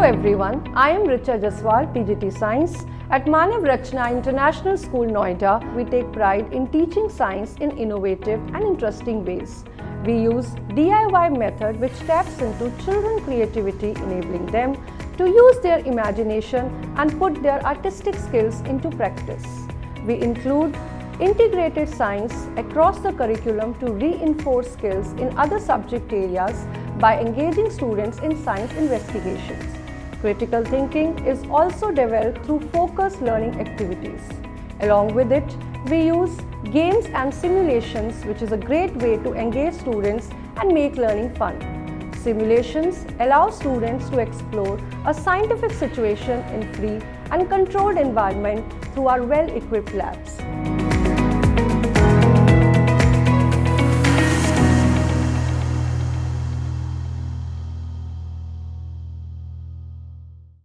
everyone, I am Richa Jaiswal, TGT Science. At Manav Rachna International School, Noida, we take pride in teaching science in innovative and interesting ways. We use DIY method which taps into children's creativity, enabling them to use their imagination and put their artistic skills into practice. We include integrated science across the curriculum to reinforce skills in other subject areas by engaging students in science investigations. Critical thinking is also developed through focused learning activities. Along with it, we use games and simulations, which is a great way to engage students and make learning fun. Simulations allow students to explore a scientific situation in free and controlled environment through our well-equipped labs.